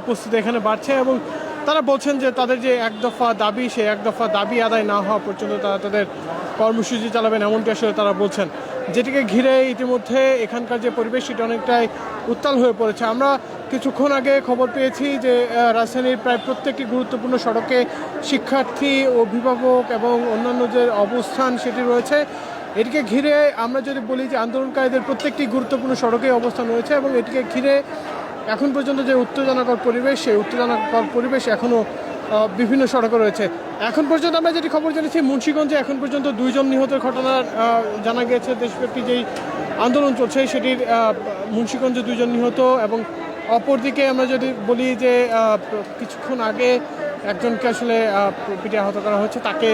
উপস্থিতি এখানে বাড়ছে এবং তারা বলছেন যে তাদের যে এক দফা দাবি, সেই এক দফা দাবি আদায় না হওয়া পর্যন্ত তারা তাদের কর্মসূচি চালাবেন, এমনটি আসলে তারা বলছেন। যেটিকে ঘিরে ইতিমধ্যে এখানকার যে পরিবেশ সেটা অনেকটাই উত্তাল হয়ে পড়েছে। আমরা কিছুক্ষণ আগে খবর পেয়েছি যে রাজধানীর প্রায় প্রত্যেকটি গুরুত্বপূর্ণ সড়কে শিক্ষার্থী, অভিভাবক এবং অন্যান্য যে অবস্থান সেটি রয়েছে। এটিকে ঘিরে আমরা যদি বলি যে আন্দোলনকারীদের প্রত্যেকটি গুরুত্বপূর্ণ সড়কে অবস্থান রয়েছে এবং এটিকে ঘিরে এখন পর্যন্ত যে উত্তেজনাকর পরিবেশ, সেই উত্তেজনাকর পরিবেশ এখনও বিভিন্ন সড়কে রয়েছে। এখন পর্যন্ত আমরা যেটি খবর জেনেছি, মুন্সিগঞ্জে এখন পর্যন্ত 2 জন নিহতের ঘটনার জানা গিয়েছে। দেশব্যাপী যেই আন্দোলন চলছে সেটির মুন্সিগঞ্জে 2 জন নিহত এবং অপরদিকে আমরা যদি বলি যে কিছুক্ষণ আগে একজনকে আসলে পিটে আহত করা হচ্ছে, তাকে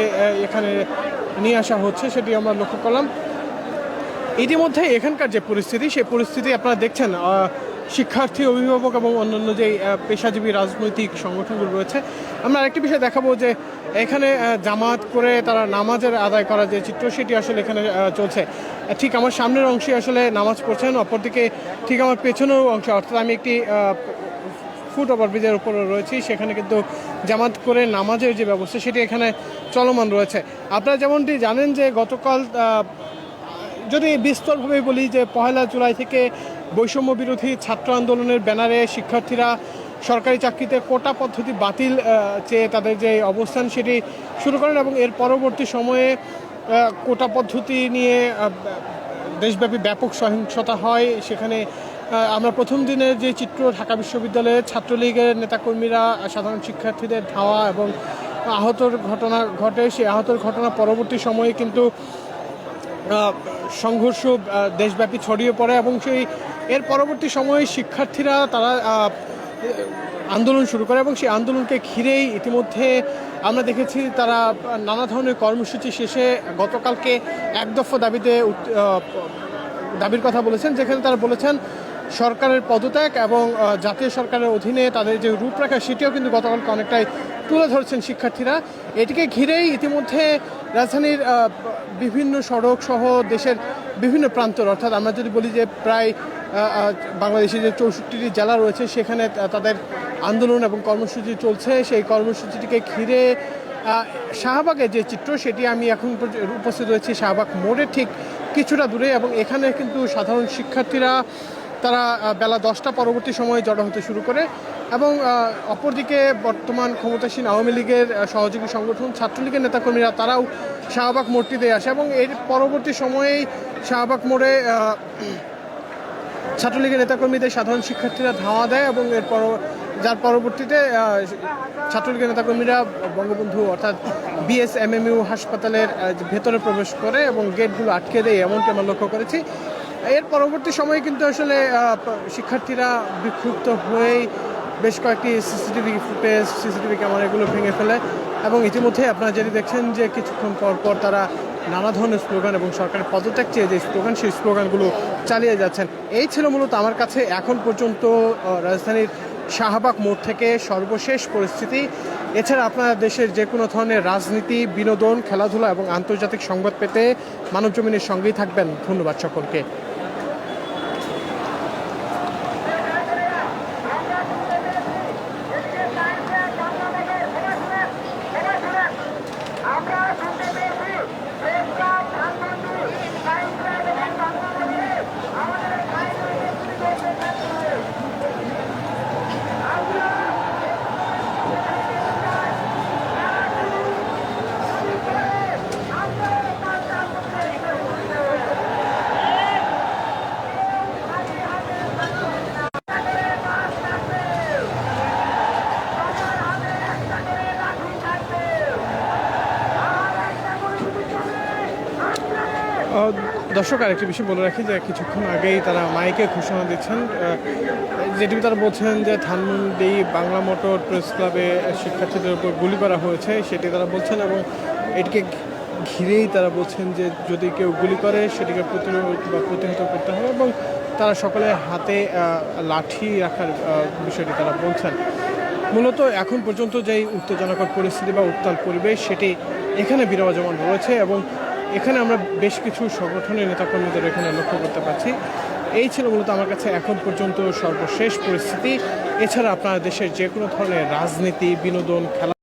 এখানে নিয়ে আসা হচ্ছে, সেটি আমরা লক্ষ্য করলাম। ইতিমধ্যে এখানকার যে পরিস্থিতি, সেই পরিস্থিতি আপনারা দেখছেন। শিক্ষার্থী, অভিভাবক এবং অন্যান্য যে পেশাজীবী রাজনৈতিক সংগঠনগুলো রয়েছে। আমরা আরেকটি বিষয় দেখাবো যে এখানে জামাত করে তারা নামাজের আদায় করা যে চিত্র, সেটি আসলে এখানে চলছে। ঠিক আমার সামনের অংশে আসলে নামাজ পড়ছেন, অপরদিকে ঠিক আমার পেছনের অংশে, অর্থাৎ আমি একটি ফুট ওভারব্রিজের উপরে রয়েছি, সেখানে কিন্তু জামাত করে নামাজের যে ব্যবস্থা সেটি এখানে চলমান রয়েছে। আপনারা যেমনটি জানেন যে গতকাল যদি বিস্তরভাবে বলি যে 1 জুলাই থেকে বৈষম্য বিরোধী ছাত্র আন্দোলনের ব্যানারে শিক্ষার্থীরা সরকারি চাকরিতে কোটা পদ্ধতি বাতিল চেয়ে তাদের যে অবস্থান সেটি শুরু করেন এবং এর পরবর্তী সময়ে কোটা পদ্ধতি নিয়ে দেশব্যাপী ব্যাপক সহিংসতা হয়। সেখানে আমরা প্রথম দিনের যে চিত্র, ঢাকা বিশ্ববিদ্যালয়ের ছাত্রলীগের নেতাকর্মীরা সাধারণ শিক্ষার্থীদের ধাওয়া এবং আহতর ঘটনা ঘটে। সেই আহতর ঘটনা পরবর্তী সময়ে কিন্তু সংঘর্ষ দেশব্যাপী ছড়িয়ে পড়ে এবং এর পরবর্তী সময়ে শিক্ষার্থীরা তারা আন্দোলন শুরু করে এবং সেই আন্দোলনকে ঘিরেই ইতিমধ্যে আমরা দেখেছি তারা নানা ধরনের কর্মসূচি শেষে গতকালকে এক দফা দাবির কথা বলেছেন, যেখানে তারা বলেছেন সরকারের পদত্যাগ এবং জাতীয় সরকারের অধীনে তাদের যে রূপরেখা সেটিও কিন্তু গতকালকে অনেকটাই তুলে ধরছেন শিক্ষার্থীরা। এটিকে ঘিরেই ইতিমধ্যে রাজধানীর বিভিন্ন সড়ক সহ দেশের বিভিন্ন প্রান্তর, অর্থাৎ আমরা যদি বলি যে প্রায় বাংলাদেশের যে 64টি জেলা রয়েছে সেখানে তাদের আন্দোলন এবং কর্মসূচি চলছে। সেই কর্মসূচিটিকে ঘিরে শাহবাগের যে চিত্র, সেটি আমি এখন উপস্থিত রয়েছি শাহবাগ মোড়ের ঠিক কিছুটা দূরে এবং এখানে কিন্তু সাধারণ শিক্ষার্থীরা তারা বেলা 10টা পরবর্তী সময়ে জড়ো হতে শুরু করে এবং অপরদিকে বর্তমান ক্ষমতাসীন আওয়ামী লীগের সহযোগী সংগঠন ছাত্রলীগের নেতাকর্মীরা তারাও শাহবাগ মোড়টিতে আসে এবং এর পরবর্তী সময়েই শাহবাগ মোড়ে ছাত্রলীগের নেতাকর্মীদের সাধারণ শিক্ষার্থীরা ধাওয়া দেয় এবং যার পরবর্তীতে ছাত্রলীগের নেতাকর্মীরা বঙ্গবন্ধু অর্থাৎ BSMMU হাসপাতালের ভেতরে প্রবেশ করে এবং গেটগুলো আটকে দেয়, এমনটি আমরা লক্ষ্য করেছি। এর পরবর্তী সময়ে কিন্তু আসলে শিক্ষার্থীরা বিক্ষুব্ধ হয়েই বেশ কয়েকটি সিসিটিভি ক্যামেরা এগুলো ভেঙে ফেলে এবং ইতিমধ্যে আপনারা যেটি দেখছেন যে কিছুক্ষণ পর তারা নানা ধরনের স্লোগান এবং সরকারের পদত্যাগ চেয়ে যে স্লোগান, সেই স্লোগানগুলো চালিয়ে যাচ্ছেন। এই ছিল মূলত আমার কাছে এখন পর্যন্ত রাজধানীর শাহবাগ মোড় থেকে সর্বশেষ পরিস্থিতি। এছাড়া আপনারা দেশের যে কোনো ধরনের রাজনীতি, বিনোদন, খেলাধুলা এবং আন্তর্জাতিক সংবাদ পেতে মানবজমিনের সঙ্গেই থাকবেন। ধন্যবাদ সকলকে। দর্শক, আরেকটি বিষয় বলে রাখি যে কিছুক্ষণ আগেই তারা মাইকে ঘোষণা দিচ্ছেন, যেটি তারা বলছেন যে ধানমন্ডি বাংলা মোটর প্রেস ক্লাবে শিক্ষার্থীদের উপর গুলি করা হয়েছে, সেটি তারা বলছেন এবং এটিকে ঘিরেই তারা বলছেন যে যদি কেউ গুলি করে সেটিকে প্রতিহত করতে হবে এবং তারা সকলে হাতে লাঠি রাখার বিষয়টি তারা বলছেন। মূলত এখন পর্যন্ত যেই উত্তেজনাকর পরিস্থিতি বা উত্তাল পরিবেশ সেটি এখানে বিরাজমান রয়েছে এবং এখানে আমরা বেশ কিছু সংগঠনের নেতাকর্মীদের এখানে লক্ষ্য করতে পারছি। এই ছিল মূলত আমার কাছে এখন পর্যন্ত সর্বশেষ পরিস্থিতি। এছাড়া আপনার দেশের যে কোনো ধরনের রাজনীতি, বিনোদন, খেলা